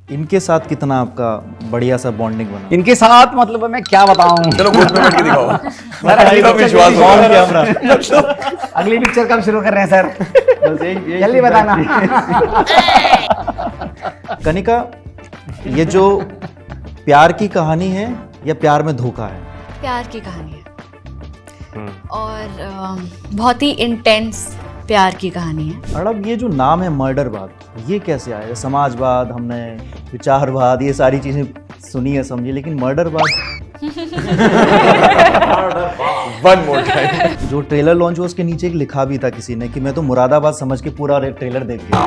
इनके साथ कितना आपका बढ़िया सा बॉन्डिंग बना? इनके साथ मतलब मैं क्या बताऊं। चलो गोद में बैठ के दिखाओ। सर अगली का पिक्चर विश्वास कब- होगा। कैमरा अगली पिक्चर कब शुरू कर रहे हैं सर? बस यही जल्दी बताना। कनिका, ये जो प्यार की कहानी है या प्यार में धोखा है? प्यार की कहानी है और बहुत ही इंटेंस प्यार की कहानी है। अर्णव, ये जो नाम है मर्डरबाद, ये कैसे आया? समाजवाद, हमने विचारवाद, ये सारी चीजें सुनी है समझी, लेकिन मर्डरबाद वन मोर टाइम। जो ट्रेलर लॉन्च हुआ उसके नीचे एक लिखा भी था किसी ने कि मैं तो मुरादाबाद समझ के पूरा ट्रेलर देख गया।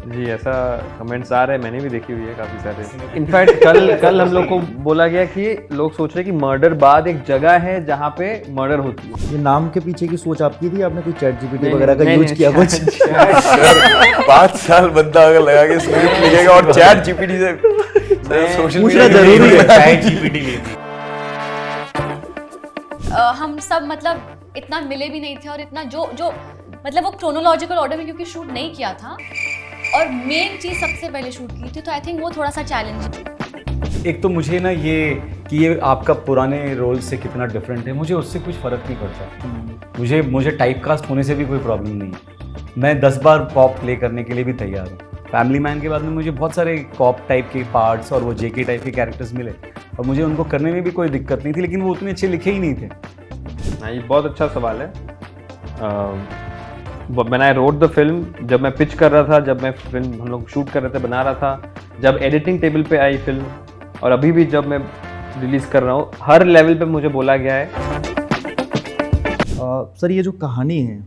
जी, ऐसा कमेंट्स आ रहे हैं, मैंने भी देखी हुई है काफ़ी सारे। इनफैक्ट कल हम लोग को बोला गया कि लोग सोच रहे हैं कि मर्डर बाद एक जगह है जहाँ पे मर्डर होती है। ये नाम के पीछे की सोच आपकी थी? आपने कोई चैट जीपीटी नहीं, वगैरह का नहीं, यूज नहीं, किया कुछ? सर 5 साल बंदा अगर लगा के स्क्रिप्ट लिखेगा और चैट जीपीटी से सोशल पूछना जरूरी है। चाहे जीपीटी लेती। हम सब मतलब इतना मिले भी नहीं थे और इतना जो मतलब वो क्रोनोलॉजिकल ऑर्डर में क्योंकि शूट नहीं किया था और मेन चीज़ सबसे पहले शूट की थी, तो आई थिंक वो थोड़ा सा चैलेंज। एक तो मुझे ना ये कि ये आपका पुराने रोल से कितना डिफरेंट है, मुझे उससे कुछ फ़र्क नहीं पड़ता। मुझे टाइप कास्ट होने से भी कोई प्रॉब्लम नहीं है। मैं 10 बार कॉप प्ले करने के लिए भी तैयार हूँ। फैमिली मैन के बाद में मुझे बहुत सारे कॉप टाइप के पार्ट्स और वो जेके टाइप के कैरेक्टर्स मिले और मुझे उनको करने में भी कोई दिक्कत नहीं थी, लेकिन वो उतने अच्छे लिखे ही नहीं थे। हाँ, ये बहुत अच्छा सवाल है। मैंने आई रोट द फिल्म, जब मैं पिच कर रहा था, जब मैं फिल्म हम लोग शूट कर रहे थे, बना रहा था, जब एडिटिंग टेबल पे आई फिल्म, और अभी भी जब मैं रिलीज़ कर रहा हूँ, हर लेवल पे मुझे बोला गया है। सर, ये जो कहानी है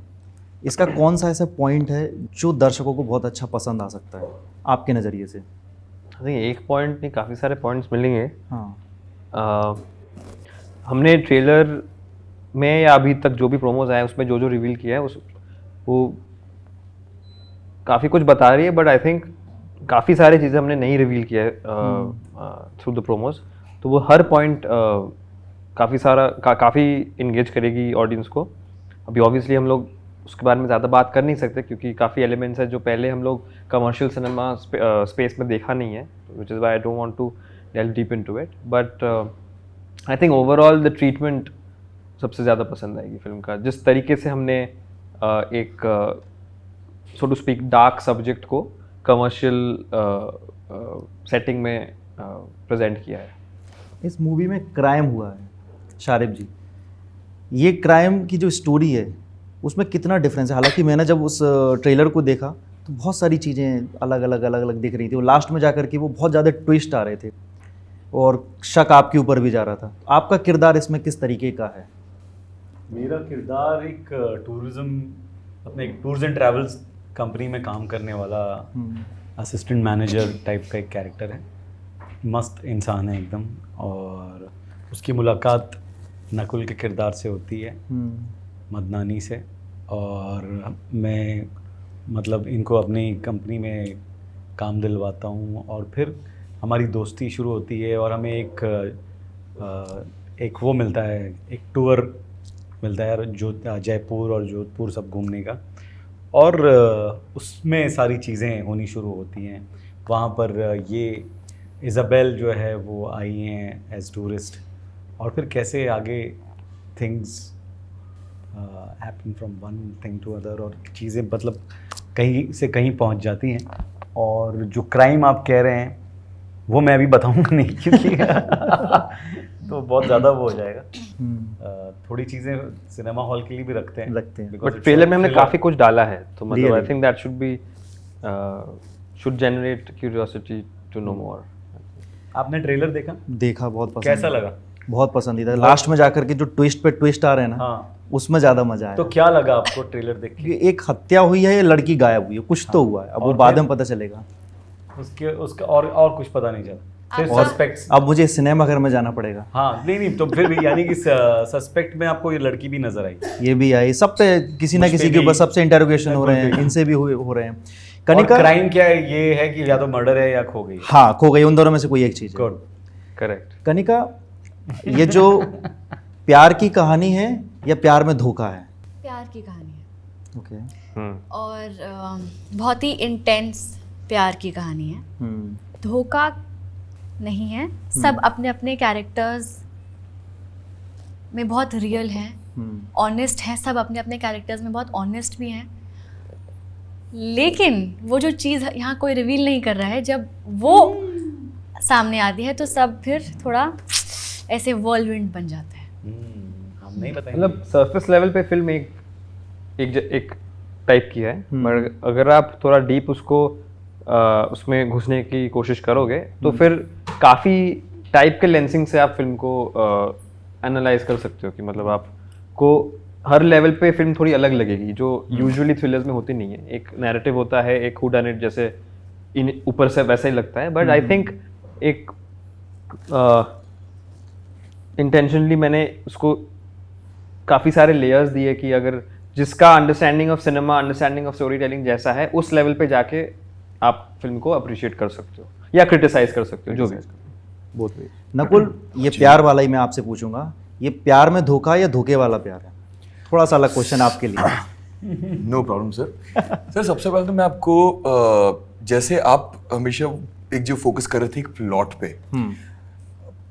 इसका कौन सा ऐसा पॉइंट है जो दर्शकों को बहुत अच्छा पसंद आ सकता है आपके नज़रिए से? आई थिंक एक पॉइंट नहीं, काफ़ी सारे पॉइंट्स मिलेंगे। हाँ, हमने ट्रेलर में या अभी तक जो भी प्रोमोज आए उसमें जो रिवील किया है वो काफ़ी कुछ बता रही है, बट आई थिंक काफ़ी सारी चीज़ें हमने नहीं रिवील किया है थ्रू द प्रोमोज। तो वो हर पॉइंट काफ़ी इंगेज करेगी ऑडियंस को। अभी ऑब्वियसली हम लोग उसके बारे में ज़्यादा बात कर नहीं सकते क्योंकि काफ़ी एलिमेंट्स है जो पहले हम लोग कमर्शियल सिनेमा स्पेस में देखा नहीं है, which is why I don't want to delve deep into it. But I think overall the treatment सबसे ज़्यादा पसंद आएगी फिल्म का। जिस तरीके से हमने एक सो टू स्पीक डार्क सब्जेक्ट को कमर्शियल सेटिंग में प्रेजेंट किया है। इस मूवी में क्राइम हुआ है शारिब जी, ये क्राइम की जो स्टोरी है उसमें कितना डिफरेंस है? हालांकि मैंने जब उस ट्रेलर को देखा तो बहुत सारी चीज़ें अलग अलग दिख रही थी, और लास्ट में जाकर के वो बहुत ज़्यादा ट्विस्ट आ रहे थे और शक आपके ऊपर भी जा रहा था। आपका किरदार इसमें किस तरीके का है? मेरा किरदार एक टूरिज्म अपने एक टूर्स एंड ट्रैवल्स कंपनी में काम करने वाला असिस्टेंट मैनेजर टाइप का एक कैरेक्टर है। मस्त इंसान है एकदम, और उसकी मुलाकात नकुल के किरदार से होती है, मदनानी से, और मैं मतलब इनको अपनी कंपनी में काम दिलवाता हूँ और फिर हमारी दोस्ती शुरू होती है और हमें एक वो मिलता है, एक टूर मिलता है जयपुर और जोधपुर सब घूमने का, और उसमें सारी चीज़ें होनी शुरू होती हैं। वहाँ पर ये इज़ाबेल जो है वो आई हैं एज टूरिस्ट, और फिर कैसे आगे things happen from one thing to other, और चीज़ें मतलब कहीं से कहीं पहुँच जाती हैं। और जो क्राइम आप कह रहे हैं वो मैं अभी बताऊंगा नहीं क्योंकि तो बहुत ज़्यादा वो हो जाएगा। थोड़ी चीज़ें सिनेमा हॉल के लिए भी रखते हैं because बट ट्रेलर में हमने काफ़ी कुछ डाला है, तो मतलब I Really? Think that should generate curiosity to know more. आपने ट्रेलर देखा? देखा, बहुत पसंद। कैसा लगा? बहुत पसंदीदा। लास्ट में जाकर के जो ट्विस्ट पे ट्विस्ट आ रहे हैं ना, हाँ, उसमें ज़्यादा मजा आया। तो क्या लगा आपको ट्रेलर देख के? एक हत्या हुई है या लड़की गायब हुई है, कुछ तो हुआ है, अब वो और बाद फिर? में पता चलेगा। उसका और कुछ पता नहीं चला, फिर अच्छा। सस्पेक्ट्स। अब मुझे सिनेमा घर में जाना पड़ेगा। हाँ, नहीं तो फिर भी यानी कि सस्पेक्ट में आपको ये लड़की भी नजर आई। ये भी आई, सब पे किसी ना मुझ पे किसी के भी- ऊपर सबसे इंटरोगेशन हो रहे हैं, बिल्कुल। इनसे भी हो रहे हैं। और कनिका, क्राइम क्या है? ये है कि या तो मर्डर है या खो गई। हाँ, खो गई, उन दोनों में से कोई एक चीज़ है। गुड। करेक्ट। कनिका, ये जो प्यार की कहानी है या प्यार में धोखा है? प्यार की कहानी है ओके। और बहुत ही इंटेंस प्यार की कहानी है, हम्म धोखा नहीं है। सब अपने अपने कैरेक्टर्स में बहुत रियल हैं, ऑनेस्ट हैं, सब अपने अपने कैरेक्टर्स में बहुत ऑनेस्ट भी हैं। लेकिन वो जो चीज़ यहाँ कोई रिवील नहीं कर रहा है, जब वो सामने आती है तो सब फिर थोड़ा ऐसे whirlwind बन जाता है। हम नहीं बताएंगे। मतलब सरफेस लेवल पे फिल्म एक टाइप की है, पर अगर आप थोड़ा डीप उसको उसमें घुसने की कोशिश करोगे तो फिर काफ़ी टाइप के लेंसिंग से आप फिल्म को एनालाइज कर सकते हो कि मतलब आपको हर लेवल पे फिल्म थोड़ी अलग लगेगी, जो यूजुअली थ्रिलर्स में होती नहीं है। एक नैरेटिव होता है, एक हू डन इट जैसे ऊपर से वैसा ही लगता है, बट आई थिंक एक इंटेंशनली मैंने उसको काफ़ी सारे लेयर्स दिए कि अगर जिसका understanding of cinema, understanding of story telling जैसा है, उस लेवल पे जाके आप फिल्म को अप्रिशिएट कर सकते हो या क्रिटिसाइज कर सकते हो, जो भी। बहुत वे नकुल, ये प्यार वाला ही मैं आपसे पूछूंगा, ये प्यार में धोखा या धोखे वाला प्यार है? थोड़ा सा अलग क्वेश्चन आपके लिए। No problem sir. सर सबसे पहले तो मैं आपको जैसे आप हमेशा एक जो फोकस कर रहे थे एक प्लॉट पे,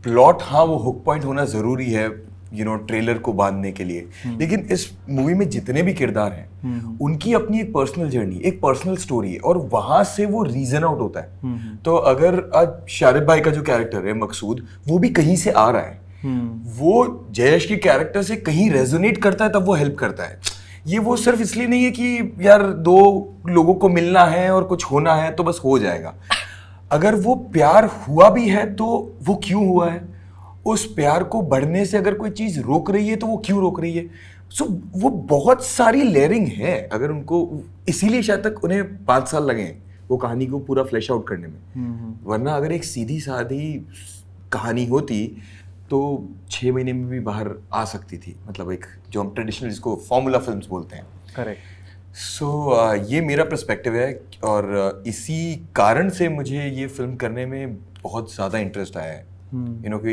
प्लॉट हाँ वो हुक पॉइंट होना जरूरी है, यू नो, ट्रेलर को बांधने के लिए, लेकिन इस मूवी में जितने भी किरदार हैं उनकी अपनी एक पर्सनल जर्नी, एक पर्सनल स्टोरी है, और वहां से वो रीजन आउट होता है। तो अगर आज शारिब भाई का जो कैरेक्टर है मकसूद, वो भी कहीं से आ रहा है, वो जयेश के कैरेक्टर से कहीं रेजोनेट करता है, तब वो हेल्प करता है। ये वो सिर्फ इसलिए नहीं है कि यार दो लोगों को मिलना है और कुछ होना है तो बस हो जाएगा। अगर वो प्यार हुआ भी है तो वो क्यों हुआ है, उस प्यार को बढ़ने से अगर कोई चीज रोक रही है तो वो क्यों रोक रही है। सो वो बहुत सारी लेयरिंग है, अगर उनको, इसीलिए शायद तक उन्हें 5 साल लगे हैं वो कहानी को पूरा फ्लैश आउट करने में। वरना अगर एक सीधी सादी कहानी होती तो 6 महीने में भी बाहर आ सकती थी, मतलब एक जो हम ट्रेडिशनल जिसको फॉर्मूला फिल्म्स बोलते हैं। करेक्ट। सो ये मेरा पर्सपेक्टिव है, और इसी कारण से मुझे ये फिल्म करने में बहुत ज़्यादा इंटरेस्ट आया है। यू नो कि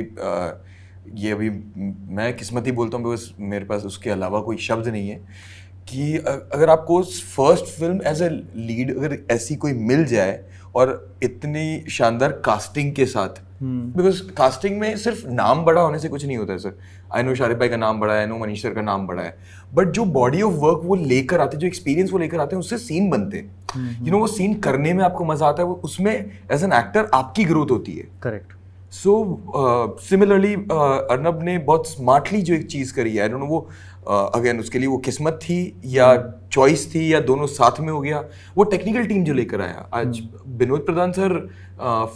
ये अभी मैं किस्मत ही बोलता हूँ, बस मेरे पास उसके अलावा कोई शब्द नहीं है कि अगर आपको first film as a lead अगर ऐसी कोई मिल जाए और इतनी शानदार कास्टिंग के साथ, बिकॉज कास्टिंग में सिर्फ नाम बड़ा होने से कुछ नहीं होता है सर। आई नो शारिब भाई का नाम बड़ा है, आई नो मनीष सर का नाम बड़ा है, बट जो बॉडी ऑफ वर्क वो लेकर आते हैं, जो एक्सपीरियंस वो लेकर आते हैं, उससे सीन बनते हैं। यू नो वो सीन करने में आपको मजा आता है, वो उसमें एज एन एक्टर आपकी ग्रोथ होती है। करेक्ट। सो सिमिलरली अर्नब ने बहुत स्मार्टली जो एक चीज़ करी है, आई डोंट नो वो अगेन उसके लिए वो किस्मत थी या चॉइस थी या दोनों साथ में हो गया, वो टेक्निकल टीम जो लेकर आया। आज विनोद प्रधान सर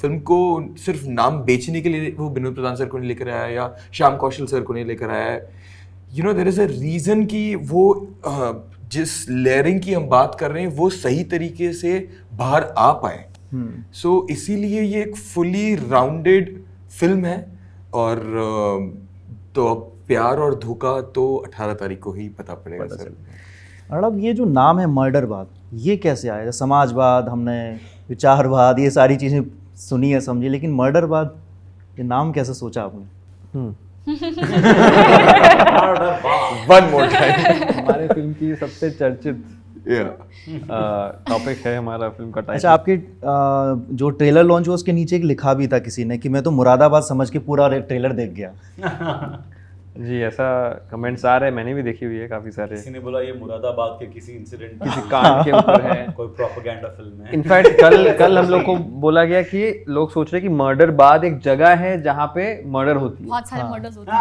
फिल्म को सिर्फ नाम बेचने के लिए वो विनोद प्रधान सर को नहीं लेकर आया या श्याम कौशल सर को नहीं लेकर आया है। You know there is a reason कि वो जिस लेयरिंग की हम बात कर रहे हैं वो सही तरीके से बाहर आ पाए। सो इसीलिए ये एक फुली राउंडेड फिल्म है, और तो अब प्यार और धोखा तो 18 तारीख को ही पता पड़ेगा सर। अर्नब, ये जो नाम है मर्डरवाद, ये कैसे आया? समाजवाद, हमने विचारवाद, ये सारी चीज़ें सुनी है समझी, लेकिन मर्डरवाद ये नाम कैसे सोचा आपने? One more time. हमारे फिल्म की सबसे चर्चित टॉपिक है हमारा फिल्म का टाइटल। अच्छा, आपके जो ट्रेलर लॉन्च हुआ उसके नीचे एक लिखा भी था किसी ने कि मैं तो मुरादाबाद समझ के पूरा ट्रेलर देख गया। जी, ऐसा कमेंट्स आ रहे हैं, मैंने भी देखी हुई है काफ़ी सारे। किसी ने बोला ये मुरादाबाद के किसी इंसिडेंट किसी कांड के ऊपर है, कोई प्रोपेगेंडा फिल्म है। इनफैक्ट कल हम लोग को बोला गया कि लोग सोच रहे हैं कि मर्डर बाद एक जगह है जहाँ पे मर्डर होती है। बहुत सारे मर्डर्स होते हैं।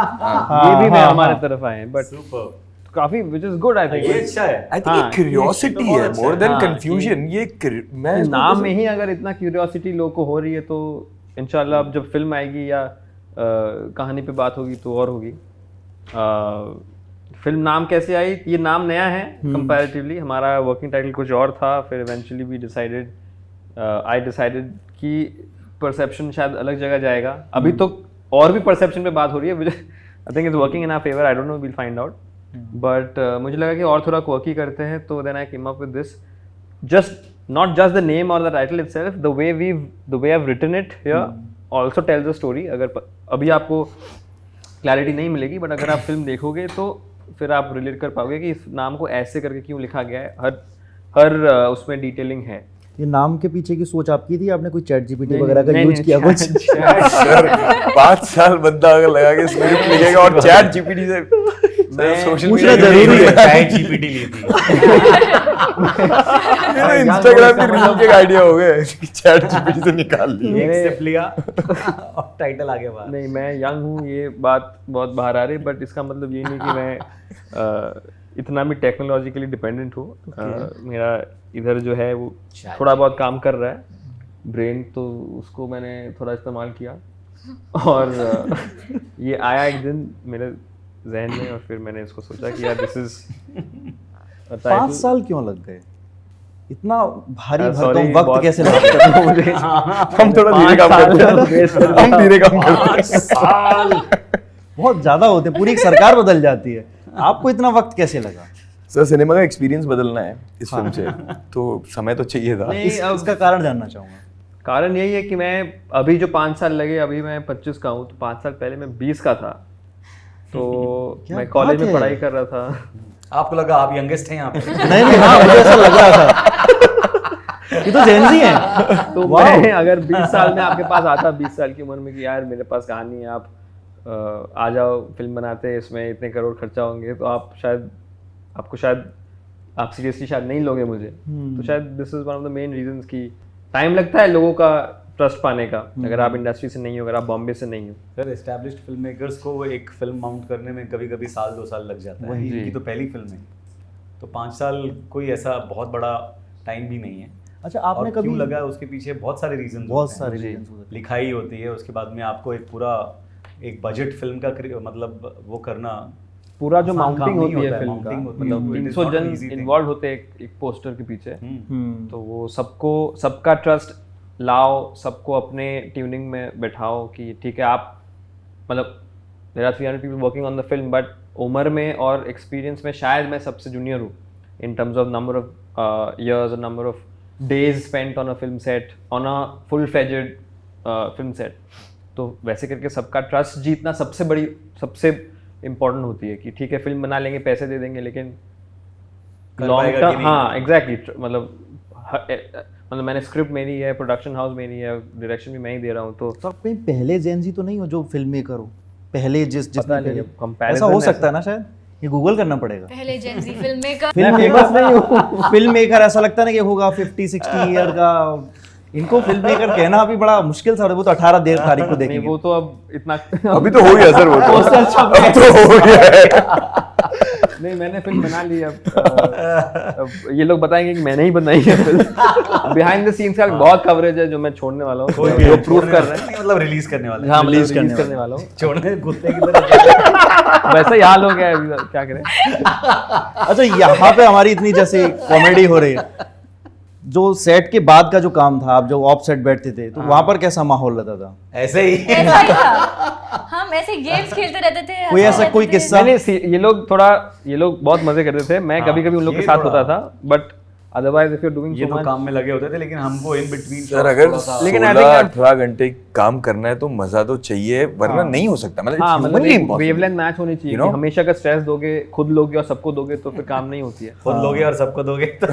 ये भी मैं हमारे तरफ आए, बट काफी which is good. I think ये अच्छा है। आई थिंक क्यूरियोसिटी है मोर देन कंफ्यूजन। ये मैं नाम में ही अगर इतना क्यूरियोसिटी लोग को हो रही है तो इंशाल्लाह अब जब फिल्म आएगी या कहानी पे बात होगी तो और होगी। फिल्म नाम कैसे आई? ये नाम नया है कंपैरेटिवली, हमारा वर्किंग टाइटल कुछ और था, फिर eventually we decided I decided कि परसेप्शन शायद अलग जगह जाएगा। अभी तो और भी परसेप्शन पे बात हो रही है, I think it's working in our favour, I don't know, will find out. But मुझे लगा कि और थोड़ा क्वर्की करते हैं, तो then I came up with this, just not just the name और the title itself, the way I have written it here also tells the story. अगर अभी आपको क्लैरिटी नहीं मिलेगी, बट अगर आप फिल्म देखोगे तो फिर आप रिलेट कर पाओगे कि इस नाम को ऐसे करके क्यों लिखा गया है। हर उसमें डिटेलिंग है। ये नाम के पीछे की सोच आपकी थी, आपने कोई चैट जीपीटी नहीं, वगैरह का नहीं, यूज नहीं, किया कुछ? सर 5 साल बंदा अगर लगा के स्क्रिप्ट लिखेगा और चैट जीपीटी से सोशल पूछना मीडिया जरूरी है। चैट जीपीटी ली थी। इंस्टाग्राम की रील के आइडिया हो गए चैट जीपीटी से निकाल लिया। एक स्टेप लिया और टाइटल आ गया बाहर। नहीं, मैं यंग हूँ, ये बात बहुत बाहर आ रही, बट इसका मतलब ये नहीं कि मैं इतना भी टेक्नोलॉजिकली डिपेंडेंट हूँ। मेरा इधर जो है वो थोड़ा बहुत काम कर रहा है ब्रेन, तो उसको मैंने थोड़ा इस्तेमाल किया और ये आया एक दिन मेरे जहन में, और फिर मैंने इसको सोचा कि यार दिस इज 5 साल क्यों लग गए? इतना भारी Sorry, भरकम वक्त बहुत कैसे माफ लगा? करना मुझे। हम थोड़ा धीरे काम करते हैं, हम धीरे काम करते हैं। साल बहुत ज्यादा होते हैं, पूरी एक सरकार बदल जाती है। आपको इतना वक्त कैसे लगा? सर सिनेमा का एक्सपीरियंस बदलना है इस फिल्म से, तो समय तो चाहिए था। नहीं, इसका कारण जानना चाहूंगा। कारण यही है कि मैं अभी जो 5 साल लगे, अभी मैं 25 का हूँ, तो 5 साल पहले मैं 20 का था, तो क्या मैं कॉलेज बात में है। पढ़ाई कर रहा था। आपको लगा आप यंगेस्ट हैं यहाँ पे? नहीं नहीं, हाँ मुझे ऐसा लग रहा था। ये तो जेन ज़ी है। तो वाह। मैं अगर 20 साल में आपके पास आता 20 साल की उम्र में कि यार मेरे पास कहानी है, आप आ जाओ फिल्म बनाते हैं, इसमें इतने करोड़ खर्चा होंगे, तो आप सीरियसली शायद नहीं लोगे मुझे। तो शायद this is one of the main reasons कि टाइम लगता है लोगों का ट्रस्ट पाने का, अगर आप इंडस्ट्री से नहीं हो, अगर आप बॉम्बे से नहीं हो। सर एस्टैब्लिश्ड फिल्म मेकर्स को एक फिल्म माउंट करने में कभी कभी साल 2 साल लग जाता है। वही। इनकी तो पहली फिल्म है, तो 5 साल कोई ऐसा बहुत बड़ा टाइम भी नहीं है। अच्छा, और आपने कभी क्यों लगा उसके पीछे बहुत सारे रीजन, बहुत सारे reasons होते हैं। लिखाई होती है, उसके बाद में आपको एक पूरा एक बजट फिल्म का मतलब वो करना पूरा जो आसान काम माउंटिंग नहीं होती है होता है, फिल्म का, mounting होती है, मतलब it is 300 not जन an easy thing. इन्वॉल्व होते हैं एक पोस्टर के पीछे, हम्म। तो वो सबका ट्रस्ट लाओ, सबको अपने ट्यूनिंग में बैठाओ कि ठीक है आप, मतलब there are 300 people working on the film, but उम्र में और एक्सपीरियंस में शायद मैं सबसे जूनियर हूँ in terms of number of years और number of days spent on a film set, on a full fledged film set. तो वैसे करके सबका ट्रस्ट जीतना सबसे इम्पोर्टेंट होती है कि ठीक है फिल्म बना लेंगे, पैसे दे देंगे, लेकिन कर लॉन्ग पाएगा कि टर्म, नहीं? हाँ एग्जैक्टली, मतलब मैंने स्क्रिप्ट मेरी है, प्रोडक्शन हाउस मेरी है, डायरेक्शन भी मैं ही दे रहा हूँ, तो तो आप कहीं पहले जेन ज़ी तो नहीं हो जो फिल्म मेकर हो? पहले जिसने पता नहीं, पहले comparison ऐसा हो ऐसा- सकता है ना, शायद ये गूगल करना पड़ेगा। पहले Gen Z film maker. Film maker film maker ऐसा लगता है ना कि होगा 50-60 ईयर का। इनको फिल्म मेकर कहना अभी बड़ा मुश्किल सा, वो तो 18 तारीख को नहीं, देखेंगे। वो तो अब इतना अभी तो हो गया सर, वो तो अब तो हो गया है। नहीं, मैंने फिल्म बना ली, अब ये लोग बताएंगे कि मैंने ही बनाई है फिल्म। बिहाइंड द सीन्स का बहुत कवरेज है जो मैं छोड़ने वाला हूँ, जो प्रूव कर रहे हैं। नहीं, मतलब रिलीज करने वाले हैं। हाँ, मतलब release रिलीज करने करने वाला हूँ। छोड़ने कुत्ते की तरह। वैसा ही हाल हो गया है अभी, क्या करें। अच्छा, यहाँ पे हमारी इतनी जैसे कॉमेडी हो रही है, जो सेट के बाद का जो काम था, आप जो ऑफ सेट बैठते थे, तो वहां पर कैसा माहौल रहता था? ऐसे ही ऐसा ही था। हम ऐसे गेम्स खेलते रहते थे, कोई हंसते ऐसा कोई रहते थे। किस्सा? ये लोग बहुत मजे करते थे, मैं कभी कभी उन लोग के ये साथ थोड़ा- होता था, but otherwise if you are doing ये सो तो मच, काम में लगे होते थे, लेकिन हमको इन बिटवीन सर अगर लेकिन I think 16-18 घंटे काम करना है तो मजा तो चाहिए, वरना नहीं हो सकता। मतलब हाँ, it's मतलब humanly एक impossible. वेवलेंथ मैच होनी चाहिए You कि know? हमेशा का स्ट्रेस दोगे, खुद लोगे और सबको दोगे तो फिर काम नहीं होती है। खुद लोगे और सबको दोगे तो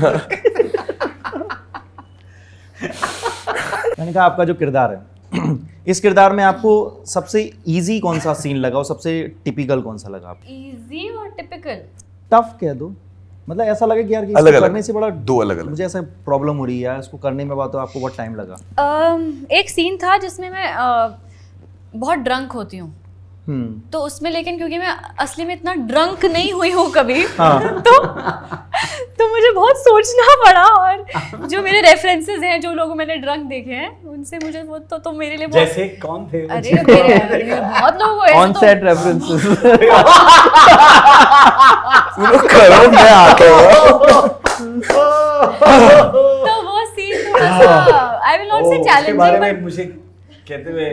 मैंने कहा आपका जो किरदार है, इस किरदार में आपको सबसे इजी कौन सा सीन लगा और सबसे टिपिकल कौन सा लगा आपको? इजी और टिपिकल। टफ कह दो, मतलब ऐसा लगे कि यार कि इसको अलग-अलग, करने से बड़ा दो अलग-अलग। मुझे ऐसा प्रॉब्लम हो रही है, इसको करने में बात तो आपको बहुत टाइम लगा। एक सीन था जिसमें मैं बहुत ड्रंक होती हूँ, तो उसमें लेकिन क्योंकि मैं असली में इतना ड्रंक नहीं हुई हूँ कभी, तो मुझे बहुत सोचना पड़ा, और जो मेरे रेफरेंसेस हैं, जो लोग मैंने ड्रंक देखे हैं, उनसे मुझे वो तो मेरे लिए बहुत, जैसे कौन थे? अरे मेरे बहुत लोग हुए ऑन सेट रेफरेंसेस। सुनो करो, मैं आता हूँ। तो वो सीन थोड़ा सा, आई विल नॉट से उसके बारे चैलेंजिंग, में मुझे कहते हुए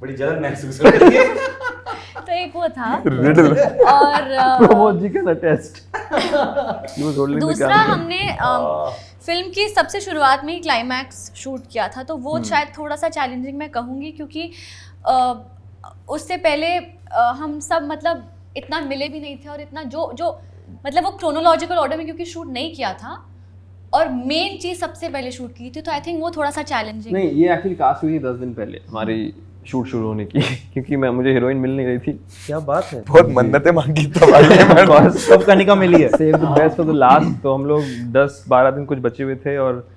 बड़ी जलन महसूस हो रही है। तो एक वो था, Riddle. और Pramod ji can attest. He was holding the दूसरा camera. हमने फिल्म की सबसे शुरुआत में ही क्लाइमैक्स शूट किया था, तो वो शायद थोड़ा सा चैलेंजिंग मैं कहूँगी, क्योंकि उससे पहले हम सब मतलब इतना मिले भी नहीं थे, और इतना जो मतलब वो क्रोनोलॉजिकल ऑर्डर में क्योंकि शूट नहीं किया था, और मेन चीज सबसे पहले शूट की थी, तो आई थिंक वो थोड़ा सा चैलेंजिंग। नहीं, ये एक्चुअली कास्ट हुई थी 10 दिन पहले हमारी शूट शुरू होने की क्योंकि मुझे हीरोइन मिल नहीं रही थी। क्या बात है, बहुत मन्नतें मांगी तब आई है मैंने। सब कनिका मिली है। Save the best for the last. तो हम लोग 10-12 दिन कुछ बचे हुए थे और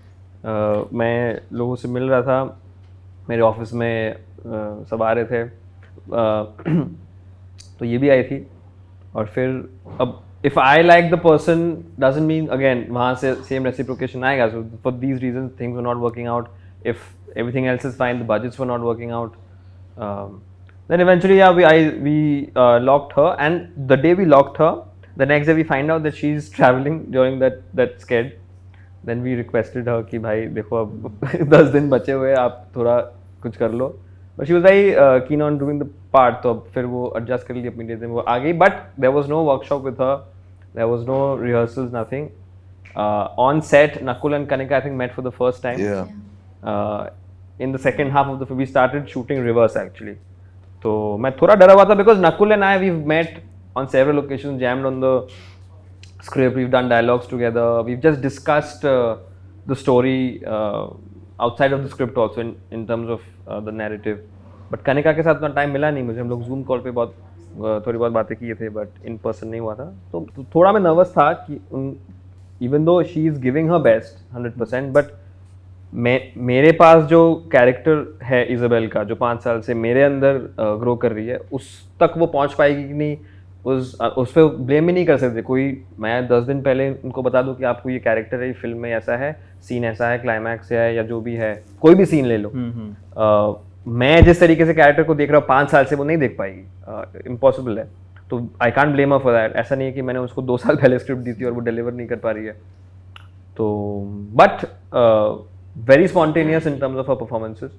मैं लोगों से मिल रहा था, मेरे ऑफिस में सब आ रहे थे, तो ये भी आई थी। और फिर अब if I like the person doesn't mean again वहाँ से सेम रेसिप्रोकेशन आएगा। So for these reasons things were not working out. If everything else is fine, the budgets were not working out, then eventually we locked her, and the day we locked her, the next day we find out that she's traveling during that sked. Then we requested her कि भाई देखो अब 10 दिन बचे हुए, आप थोड़ा कुछ कर लो। But she was very keen on doing the part, तो अब फिर वो adjust कर ली अपनी डेट में, वो आ गई। But there was no workshop with her, there was no rehearsals, nothing. On set, Nakul and Kanika I think met for the first time. Yeah. In the second half of the film, we started shooting reverse actually. तो मैं थोड़ा डरा हुआ था because Nakul and I we've met on several occasions, jammed on the script, we've done dialogues together, we've just discussed the story outside of the script also in terms of the narrative. But Kanika के साथ उतना time मिला नहीं मुझे, हम लोग zoom call पे बहुत थोड़ी बहुत बातें किए थे, बट इन पर्सन नहीं हुआ था। तो थोड़ा मैं नर्वस था कि even though she is giving her best 100%, but मेरे पास जो कैरेक्टर है इज़ाबेल का, जो 5 साल से मेरे अंदर ग्रो कर रही है, उस तक वो पहुंच पाएगी कि नहीं, उस पर ब्लेम भी नहीं कर सकते कोई। मैं 10 दिन पहले उनको बता दूं कि आपको ये कैरेक्टर है, इस फिल्म में ऐसा है, सीन ऐसा है, क्लाइमैक्स है, या जो भी है, कोई भी सीन ले लो, मैं जिस तरीके से कैरेक्टर को देख रहा हूँ 5 साल से वो नहीं देख पाएगी, इम्पॉसिबल है। तो I can't blame her for that. ऐसा नहीं है कि मैंने उसको 2 साल पहले स्क्रिप्ट दी थी और वो डिलीवर नहीं कर पा रही है। तो but very spontaneous in terms of her performances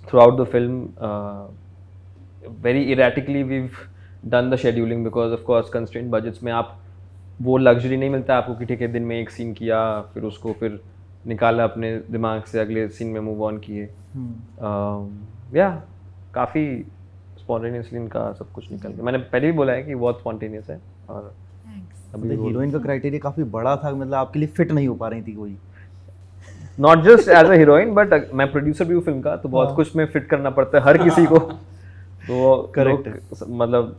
throughout the film. Very erratically we've done the scheduling because of course constrained budgets में आप वो luxury नहीं मिलता आपको कि ठीक है दिन में एक सीन किया, फिर उसको फिर निकाला अपने दिमाग से, अगले सीन में मूव ऑन किए। या काफ़ी स्पॉन्टेनियसली इनका सब कुछ निकल गया। मैंने पहले भी बोला है कि बहुत स्पॉन्टेनियस है। और अभी हीरोइन का क्राइटेरिया काफ़ी बड़ा था, मतलब आपके लिए फिट नहीं हो पा रही थी कोई। Not just as a heroine, but मैं प्रोड्यूसर भी हूँ फिल्म का, तो बहुत कुछ में फिट करना पड़ता है हर किसी को। तो करेक्ट, मतलब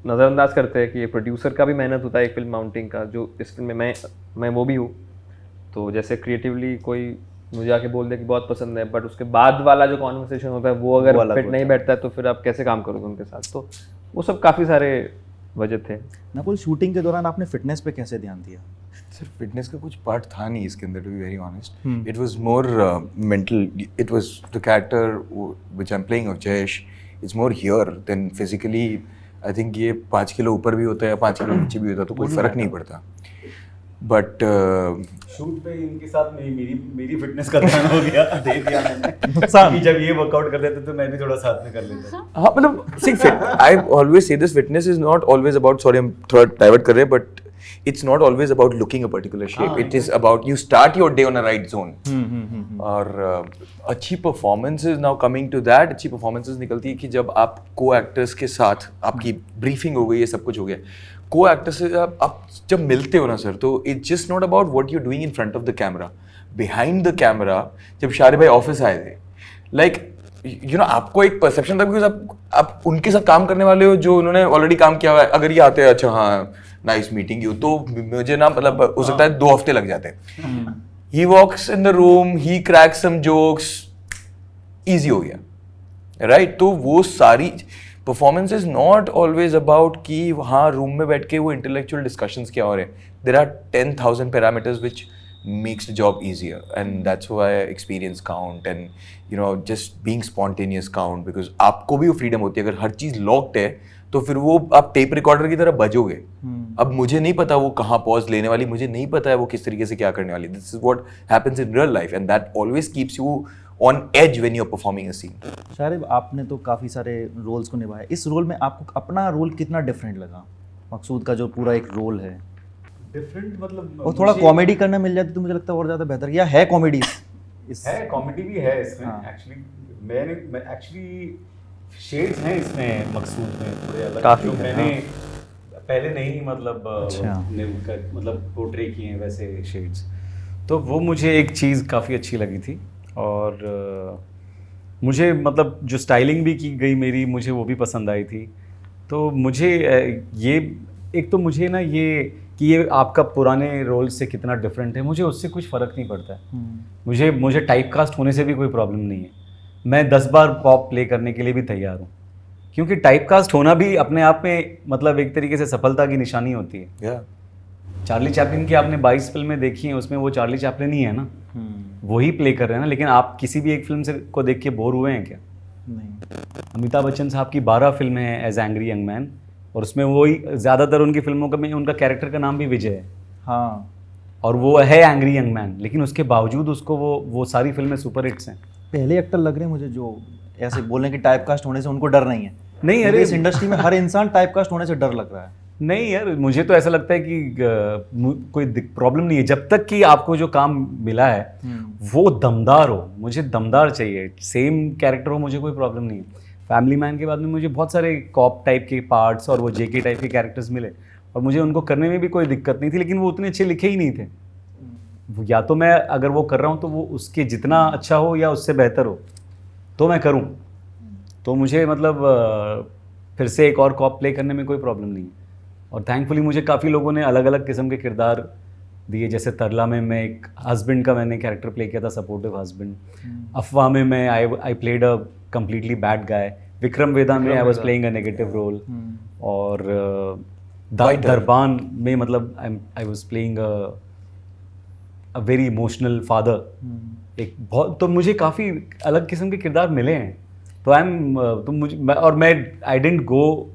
नज़रअंदाज करते हैं कि ये प्रोड्यूसर का भी मेहनत होता है एक फिल्म माउंटिंग का, जो इस फिल्म में मैं वो भी हूँ। तो जैसे क्रिएटिवली कोई मुझे आके बोल दे कि बहुत पसंद है, बट उसके बाद वाला जो कॉन्वर्सेशन होता है वो अगर फिट नहीं बैठता है तो फिर आप कैसे काम करोगे उनके साथ। तो वो सब काफ़ी सारे वजह थे। नकुल, शूटिंग के दौरान आपने फिटनेस पे कैसे ध्यान दिया? सिर्फ फिटनेस का कुछ पार्ट था नहीं इसके अंदर, to be very honest. It was more mental. It was the character which I am playing of Jayesh, it's more here than physically. I think ये 5 किलो ऊपर भी होता है या 5 किलो नीचे भी होता है तो कोई फर्क नहीं पड़ता। बट शूट पे इनके साथ मेरी फिटनेस का ध्यान हो गया, दे दिया मैंने। जब ये वर्कआउट कर लेते तो मैं भी थोड़ा साथ में कर लेता। हाँ, मतलब see fit, I always say this, fitness is not always about, sorry हम थोड़ा डाइवर्ट कर रहे हैं, but it's not always about looking a particular shape. It is about you start your day on a right zone. और अच्छी performances, now coming to that, अच्छी performances निकलती है कि जब आप co-actors के साथ आपकी briefing हो गई है, सब कुछ हो गया, co-actors से आप जब मिलते हो ना सर, तो it's just not about what you're doing in front of the camera. Behind the camera, जब शारे भाई ऑफिस आए थे, like you know, आपको एक परसेप्शन था बिकॉज आप उनके साथ काम करने वाले हो जो उन्होंने ऑलरेडी काम किया हुआ है। अगर ये आते हैं, अच्छा हाँ नाइस मीटिंग यू, तो मुझे ना मतलब हो सकता है 2 हफ्ते लग जाते हैं। He walks in the room, he cracks some jokes, easy हो गया, राइट? तो वो सारी performance is not always about कि वहाँ रूम में बैठ के वो इंटेलेक्चुअल डिस्कशंस क्या हो रहे हैं। There are 10,000 parameters which makes the job easier, and that's why experience count and you know just being spontaneous count, because आपको भी वो freedom होती है। अगर हर चीज़ locked है तो फिर वो आप टेप रिकॉर्डर की तरह बजोगे। अब मुझे नहीं पता वो कहाँ पॉज लेने वाली, मुझे नहीं पता है वो किस तरीके से क्या करने वाली। This is what happens in real life and that always keeps you on edge when you are performing a scene. Sharib, आपने तो काफ़ी सारे रोल्स को निभाया, इस रोल में आपको अपना रोल कितना डिफरेंट लगा? मकसूद का जो पूरा एक रोल है डिफरेंट, मतलब और थोड़ा कॉमेडी करना मिल जाती तो मुझे लगता है और ज़्यादा बेहतर। या है कॉमेडी? है कॉमेडी भी है इसमें। एक्चुअली मैं एक्चुअली शेड्स हैं इसमें मकसूद में थोड़े अलग, काफी जो मैंने पहले नहीं मतलब अच्छा। ने उनका मतलब पोर्ट्रे किए हैं वैसे शेड्स। तो वो मुझे एक चीज़ काफ़ी अच्छी लगी थी और मुझे मतलब जो स्टाइलिंग भी की गई मेरी, मुझे वो भी पसंद आई थी। तो मुझे ये एक तो मुझे ना ये कि ये आपका पुराने रोल से कितना डिफरेंट है, मुझे उससे कुछ फ़र्क नहीं पड़ता है। मुझे टाइप कास्ट होने से भी कोई प्रॉब्लम नहीं है। मैं 10 बार पॉप प्ले करने के लिए भी तैयार हूँ, क्योंकि टाइप कास्ट होना भी अपने आप में मतलब एक तरीके से सफलता की निशानी होती है। Yeah. चार्ली चैपलिन की आपने 22 फिल्में देखी हैं, उसमें वो चार्ली चैपलिन ही है ना, वही प्ले कर रहे हैं ना। लेकिन आप किसी भी एक फिल्म से को देख के बोर हुए हैं क्या? नहीं। अमिताभ बच्चन साहब की 12 फिल्में हैं एज एंग्री यंग मैन, और उसमें वही ज़्यादातर उनकी फिल्मों का में उनका कैरेक्टर का नाम भी विजय है, हाँ, और वो है एंग्री यंग मैन, लेकिन उसके बावजूद उसको वो सारी फिल्में सुपर हिट्स हैं। पहले एक्टर लग रहे हैं मुझे जो ऐसे बोलने की टाइपकास्ट होने से उनको डर नहीं है। नहीं, अरे अरे इस इंडस्ट्री में हर इंसान टाइपकास्ट होने से डर लग रहा है। नहीं यार, मुझे तो ऐसा लगता है कि कोई प्रॉब्लम नहीं है जब तक कि आपको जो काम मिला है वो दमदार हो। मुझे दमदार चाहिए, सेम कैरेक्टर हो, मुझे कोई प्रॉब्लम नहीं है। फैमिली मैन के बाद में मुझे बहुत सारे कॉप टाइप के पार्ट्स और वो जेके टाइप के कैरेक्टर्स मिले, और मुझे उनको करने में भी कोई दिक्कत नहीं थी, लेकिन वो उतने अच्छे लिखे ही नहीं थे। या तो मैं अगर वो कर रहा हूँ तो वो उसके जितना अच्छा हो या उससे बेहतर हो तो मैं करूँ। तो मुझे मतलब फिर से एक और कॉप प्ले करने में कोई प्रॉब्लम नहीं है। और थैंकफुली मुझे काफ़ी लोगों ने अलग अलग किस्म के किरदार दिए। जैसे तरला में मैं एक हस्बैंड का मैंने कैरेक्टर प्ले किया था, सपोर्टिव हस्बैंड। अफवाह में मैं I played a completely bad guy. Vikram Vedha में I was playing a negative role. और दरबान में मतलब I was playing a very emotional father. एक बहुत, तो मुझे काफ़ी अलग किस्म के किरदार मिले हैं। तो I didn't go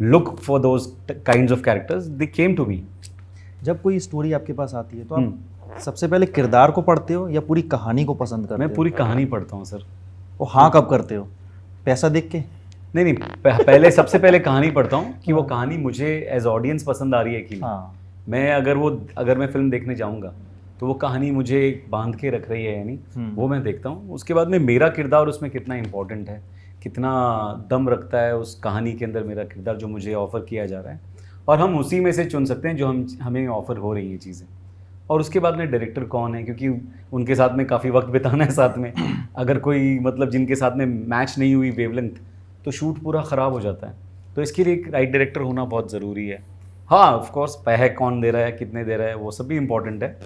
look for those kinds of characters, they came to me. जब कोई स्टोरी आपके पास आती है तो आप सबसे पहले किरदार को पढ़ते हो या पूरी कहानी को पसंद करते हो? मैं पूरी कहानी पढ़ता हूँ सर। वो हाँ कब करते हो? पैसा देख के? नहीं, पहले सबसे पहले कहानी पढ़ता हूँ कि वो कहानी मुझे एज ऑडियंस पसंद आ रही है कि हाँ। मैं अगर मैं फिल्म देखने जाऊँगा तो वो कहानी मुझे बांध के रख रही है या नहीं, वो मैं देखता हूँ। उसके बाद में मेरा किरदार उसमें कितना इंपॉर्टेंट है, कितना दम रखता है उस कहानी के अंदर मेरा किरदार जो मुझे ऑफ़र किया जा रहा है, और हम उसी में से चुन सकते हैं जो हमें ऑफ़र हो रही है चीज़ें। और उसके बाद में डायरेक्टर कौन है, क्योंकि उनके साथ में काफ़ी वक्त बिताना है साथ में। अगर कोई मतलब जिनके साथ में मैच नहीं हुई वेवलेंथ, तो शूट पूरा ख़राब हो जाता है। तो इसके लिए एक राइट डायरेक्टर होना बहुत ज़रूरी है। हाँ, ऑफ कोर्स पैसे कौन दे रहा है, कितने दे रहा है, वो सब भी इम्पोर्टेंट है,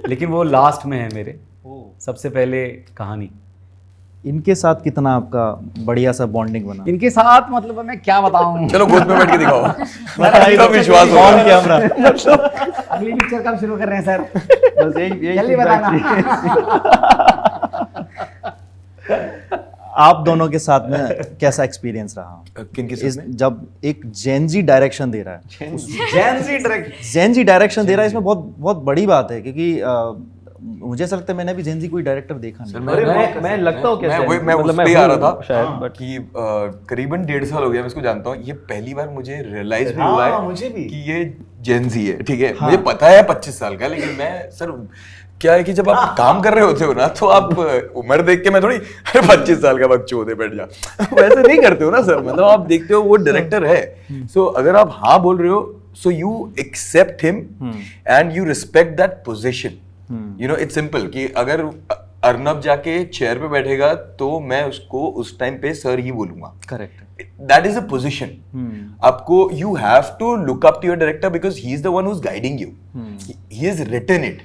लेकिन वो लास्ट में है मेरे। सबसे पहले कहानी। इनके साथ कितना आपका बढ़िया सा बॉन्डिंग बना? इनके साथ मतलब मैं क्या बताऊं। चलो गोद में बैठ के दिखाओ। इनका विश्वास हो ऑन कैमरा। अगली पिक्चर कब शुरू कर रहे हैं सर? बस यही जल्दी बताना। आप दोनों के साथ में कैसा एक्सपीरियंस रहा? किनके इस साथ में? जब एक जेनजी डायरेक्शन दे रहा है, जेनजी डायरेक्शन दे रहा है, इसमें बहुत बहुत बड़ी बात है, क्योंकि मुझे ऐसा लगता है मैंने भी जेनजी कोई डायरेक्टर देखा नहीं। मैं लगता हूँ कैसे, मैं मतलब उस पे आ रहा था शायद, but कि करीबन 1.5 साल हो गया मैं इसको जानता हूँ। ये पहली बार मुझे रियलाइज भी हुआ है मुझे भी कि ये जेनजी है। ठीक है, मुझे पता है 25 साल का, लेकिन मैं सर क्या है कि जब आप काम कर रहे होते हो ना, तो आप उम्र देख के मैं थोड़ी अरे 25 साल का बच्चों दे बैठ जा वैसे नहीं करते हो ना सर। मतलब आप देखते हो वो डायरेक्टर है, सो अगर आप हाँ बोल रहे हो, so you accept him and you respect that position. You know, it's simple कि अगर अर्नब जाके चेयर पे बैठेगा तो मैं उसको उस टाइम पे सर ही बोलूंगा। Correct. That is a position. आपको you have to look up to your director because he is the one who is guiding you. He has written it,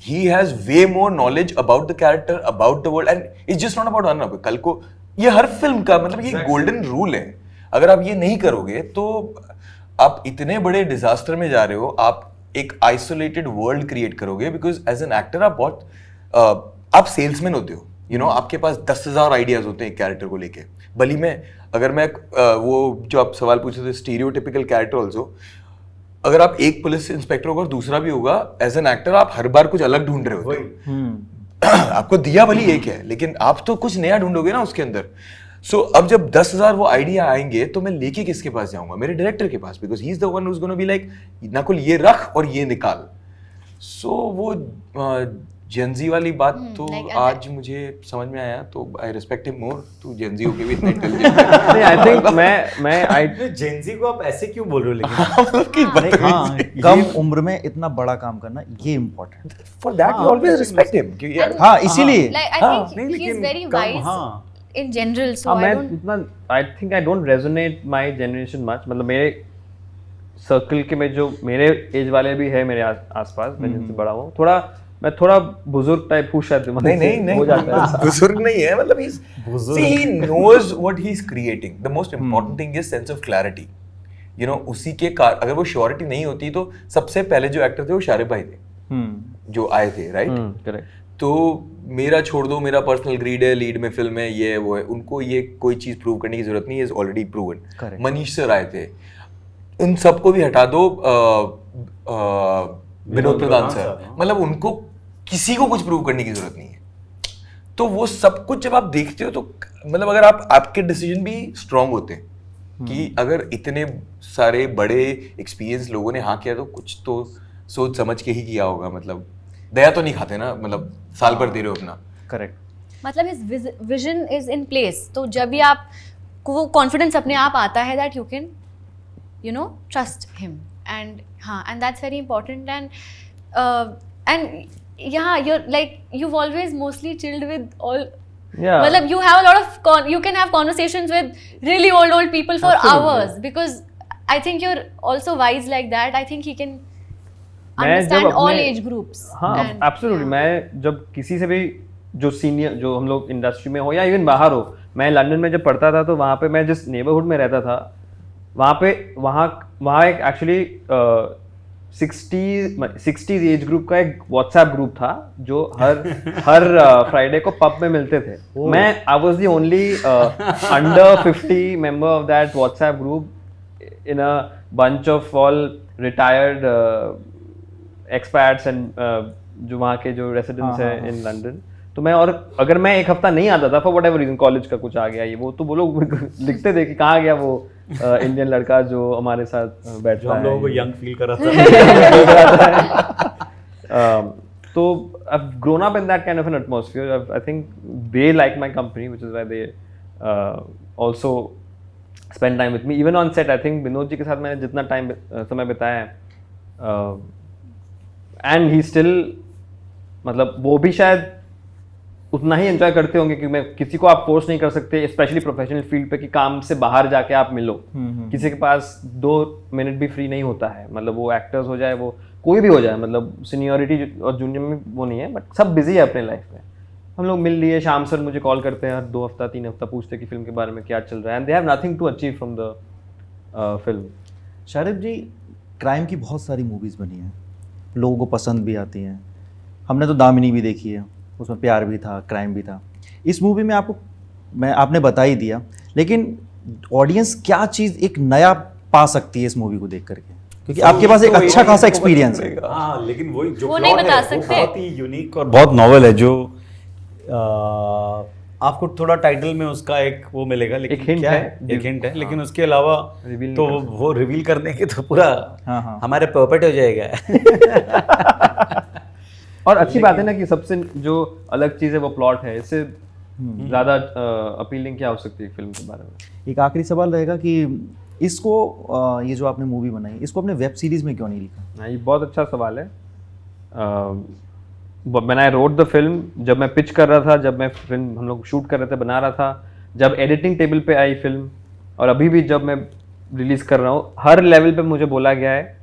he has way more knowledge about the character, about the world, and it's just not about Arnab. कल को ये हर film का मतलब ये golden rule है। अगर आप ये नहीं करोगे तो आप इतने बड़े डिजास्टर में जा रहे हो। आप एक आइसोलेटेड वर्ल्ड क्रिएट करोगे, बिकॉज एज एन एक्टर आप बहुत आप सेल्समैन होते हो। यू नो, आपके पास 10,000 आइडियाज होते हैं एक कैरेक्टर को लेके। भली में अगर मैं वो जो आप सवाल पूछे थे स्टीरियोटिपिकल कैरेक्टर ऑल्सो, अगर आप एक पुलिस इंस्पेक्टर होगा और दूसरा भी होगा, एज एन एक्टर आप हर बार कुछ अलग ढूंढ रहे होते हो। आपको दिया भली एक है, लेकिन आप तो कुछ नया ढूंढोगे ना उसके अंदर। सो अब जब 10,000 वो आइडिया आएंगे तो मैं लेके किसके पास जाऊंगा? मेरे डायरेक्टर के पास, because he is the one who is gonna be like, Nakul ये रख और ये निकाल। सो वो जेनजी वाली बात तो like, आज मुझे समझ में आया, तो आई रिस्पेक्ट हिम मोर। तू जेनजी होके भी इतना इंटेलिजेंट नहीं, आई थिंक मैं जेनजी को आप ऐसे क्यों बोल रहे हो लेकिन नहीं, हाँ, कम उम्र में इतना बड़ा काम करना ये इम्पोर्टेंट है। For that we always respect him कि यार हाँ, इसीलिए Like I हाँ, think नहीं, he is लेकिन very कम, wise हाँ। in general, so हाँ, I मैं don't. उतना I think I don't resonate my generation much. मतलब मेरे सर्कल के में जो मेरे एज वाले भी है मेरे आसपास, मैं जिनसे बड़ा हूँ, मैं थोड़ा बुजुर्ग टाइप हूँ शायद, मतलब नहीं हो जाता है। बुजुर्ग नहीं है, मतलब he knows what he's creating. The most important thing is sense of clarity. You know, उसी के अगर वो श्योरिटी नहीं होती तो सबसे पहले जो एक्टर थे वो शारिब भाई थे जो आए थे, राइट? करेक्ट। तो मेरा छोड़ दो, मेरा पर्सनल ग्रीड है, लीड में फिल्म है, ये है वो है, उनको ये कोई चीज प्रूव करने की जरूरत नहीं है, is already proven. Correct. Manish sir आए थे, उन सबको भी हटा दो, विनोद प्रधान सर, मतलब उनको किसी को कुछ प्रूव करने की जरूरत नहीं है। तो वो सब कुछ जब आप देखते हो तो मतलब अगर आपके डिसीजन भी स्ट्रांग होते हैं कि अगर इतने सारे बड़े एक्सपीरियंस लोगों ने हाँ किया तो कुछ तो सोच समझ के ही किया होगा। मतलब दया तो नहीं खाते ना, मतलब साल भर दे रहे हो अपना। करेक्ट। मतलब his vision is in place, तो जब भी आप को वो कॉन्फिडेंस अपने आप आता है that you can you know trust him, and हाँ, and that's very important, and yeah, you're like you've always mostly chilled with all. Yeah. मतलब you have a lot of you can have conversations with really old people for hours, because I think you're also wise like that. I think he can understand all age groups. हाँ, and, absolutely. yeah. मैं जब किसी से भी जो senior, जो हम लोग इंडस्ट्री में हो या इवन बाहर हो, मैं लंदन में जब पढ़ता था तो वहाँ पे मैं जिस नेबरहुड में रहता था वहाँ एक एक्चुअली 60s एज ग्रुप का एक व्हाट्सएप ग्रुप था जो हर फ्राइडे को पब में मिलते थे। मैं I was the only under 50 member of that WhatsApp group in a bunch of all retired expats and जो वहाँ के जो रेसिडेंट्स हैं इन लंदन। तो मैं, और अगर मैं एक हफ्ता नहीं आता था for whatever reason, college का कुछ आ गया ये वो, तो वो लोग लिखते थे कि कहाँ गया वो इंडियन लड़का जो हमारे साथ बैठता जो हम है, लोगों को यंग फील कर रहा था। तो I've grown up in that kind of an atmosphere. I think they like my company, which is why they also spend time with me. Even on set, I think Vinod ji के साथ मैंने जितना time समय बिताया है, and he still, मतलब वो भी शायद उतना ही एंजॉय करते होंगे, क्योंकि मैं किसी को आप फोर्स नहीं कर सकते, स्पेशली प्रोफेशनल फील्ड पे, कि काम से बाहर जाके आप मिलो। किसी के पास 2 मिनट भी फ्री नहीं होता है, मतलब वो एक्टर्स हो जाए, वो कोई भी हो जाए, मतलब सीनियरिटी और जूनियर में वो नहीं है, बट सब बिजी है अपने लाइफ में। हम लोग मिल लिए, शाम सर मुझे कॉल करते हैं हर 2 हफ्ता 3 हफ्ता, पूछते हैं कि फिल्म के बारे में क्या चल रहा है, and they have nothing to achieve from the film. Sharib ji, crime की बहुत सारी मूवीज़ बनी हैं, लोगों को पसंद भी आती हैं। हमने तो दामिनी भी देखी है, उसमें प्यार भी था, क्राइम भी था। इस मूवी में आपने बता ही दिया, लेकिन ऑडियंस क्या चीज़ एक नया पा सकती है इस मूवी को देख करके, क्योंकि आपके पास एक अच्छा खासा एक्सपीरियंस है। हाँ, लेकिन वही जो वो नहीं plot बता है, वो सकते। बहुत ही यूनिक और बहुत नॉवल है, जो आपको थोड़ा टाइटल में उसका एक वो मिलेगा, लेकिन एक hint क्या है। एक हिंट है, लेकिन उसके अलावा Reveal तो नहीं वो रिवील करने के तो पूरा हाँ। हमारे पर्पेट हो जाएगा। और अच्छी बात है ना कि सबसे जो अलग चीज़ है वो प्लॉट है, इससे ज़्यादा अपीलिंग क्या हो सकती है फिल्म के बारे में। एक आखिरी सवाल रहेगा कि इसको ये जो आपने मूवी बनाई, इसको अपने वेब सीरीज़ में क्यों नहीं लिखा? हाँ, ये बहुत अच्छा सवाल है। मैंने आई रोट द फिल्म, जब मैं पिच कर रहा था, जब मैं फिल्म हम लोग शूट कर रहे थे, बना रहा था, जब एडिटिंग टेबल पे आई फिल्म, और अभी भी जब मैं रिलीज़ कर रहा हूँ, हर लेवल पे मुझे बोला गया है,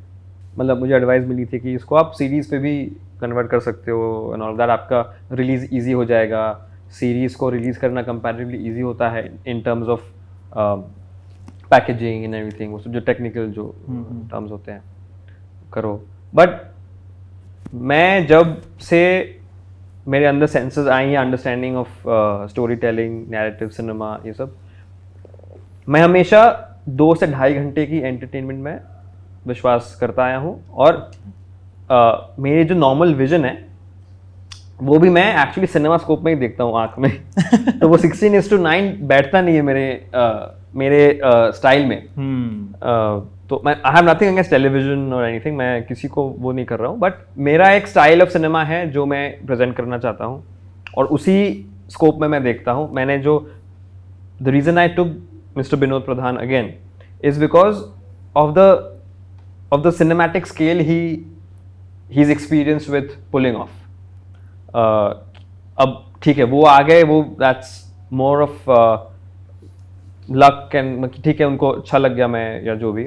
मतलब मुझे एडवाइस मिली थी कि इसको आप सीरीज़ पे भी कन्वर्ट कर सकते हो एंड ऑल दैट, आपका रिलीज़ ईजी हो जाएगा। सीरीज़ को रिलीज़ करना कंपैरेटिवली ईजी होता है इन terms of packaging and everything, वो सब जो टेक्निकल जो टर्म्स होते हैं करो। बट मैं जब से मेरे अंदर सेंसेस आई हैं, understanding of story telling, narrative, cinema, ये सब, मैं हमेशा 2 से 2.5 घंटे की एंटरटेनमेंट में विश्वास करता आया हूँ। और मेरी जो नॉर्मल विजन है वो भी मैं एक्चुअली सिनेमा स्कोप में ही देखता हूँ, आँख में। तो वो 16:9 बैठता नहीं है मेरे स्टाइल में हम्म तो मैं I have nothing against television और एनीथिंग, मैं किसी को वो नहीं कर रहा हूँ, बट मेरा एक स्टाइल ऑफ सिनेमा है जो मैं प्रेजेंट करना चाहता हूँ और उसी स्कोप में मैं देखता हूँ. मैंने जो the reason I took mister Vinod Pradhan again is because of the cinematic scale he is experience with pulling of. अब ठीक है वो आ गए, वो that's more of luck and ठीक है उनको अच्छा लग गया मैं या जो भी.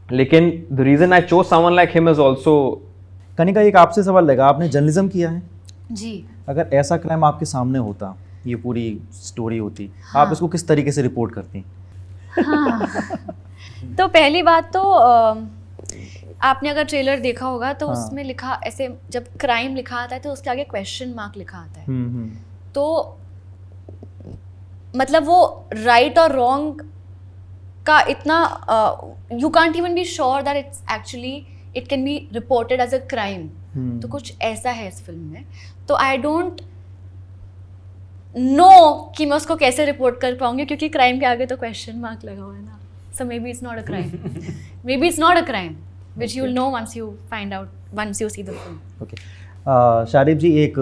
लेकिन the reason I chose someone like him is also. Kanika, एक आपसे सवाल लगा, आपने जर्नलिज्म किया है, जी. अगर ऐसा क्राइम आपके सामने होता, ये पूरी स्टोरी होती, आप इसको किस तरीके से रिपोर्ट करती? तो पहली बात तो आपने अगर ट्रेलर देखा होगा तो उसमें लिखा ऐसे, जब क्राइम लिखा आता है तो उसके आगे क्वेश्चन मार्क लिखा आता है. तो मतलब वो राइट और रॉन्ग का इतना you can't even be sure that it's actually it can be reported as a crime. तो कुछ ऐसा है इस फिल्म में. तो आई डोंट नो कि मैं उसको कैसे रिपोर्ट कर पाऊंगी क्योंकि क्राइम के आगे तो क्वेश्चन मार्क लगा हुआ है ना. So maybe it's not a crime, maybe it's not a crime which you will know once you find out, once you see the film. Okay, Sharib ji, एक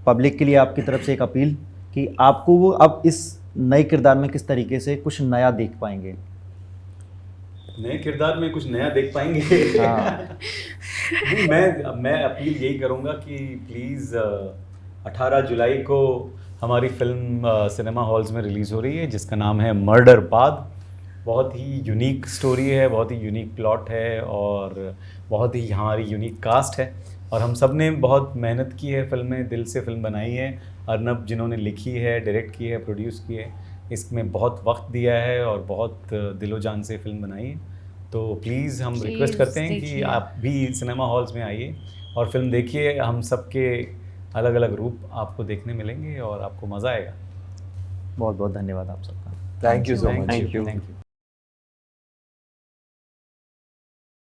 पब्लिक के लिए आपकी तरफ से एक अपील कि आपको वो अब इस नए किरदार में किस तरीके से कुछ नया देख पाएंगे? नए किरदार में कुछ नया देख पाएंगे? नहीं, मैं अपील यही करूँगा कि प्लीज़ 18 जुलाई को हमारी फिल्म सिनेमा हॉल्स में रिलीज़ हो रही है जिसका नाम है मर्डर पाद. बहुत ही यूनिक स्टोरी है, बहुत ही यूनिक प्लॉट है और बहुत ही हमारी यूनिक कास्ट है और हम सब ने बहुत मेहनत की है फिल्म में, दिल से फिल्म बनाई है. अर्नब जिन्होंने लिखी है, डायरेक्ट की है, प्रोड्यूस की है, इसमें बहुत वक्त दिया है और बहुत दिलो जान से फिल्म बनाई है. तो प्लीज़ हम रिक्वेस्ट करते हैं कि आप भी सिनेमा हॉल्स में आइए और फिल्म देखिए. हम सबके अलग अलग रूप आपको देखने मिलेंगे और आपको मज़ा आएगा. बहुत बहुत धन्यवाद आप सबका. Thank you so much. Thank you. Thank you.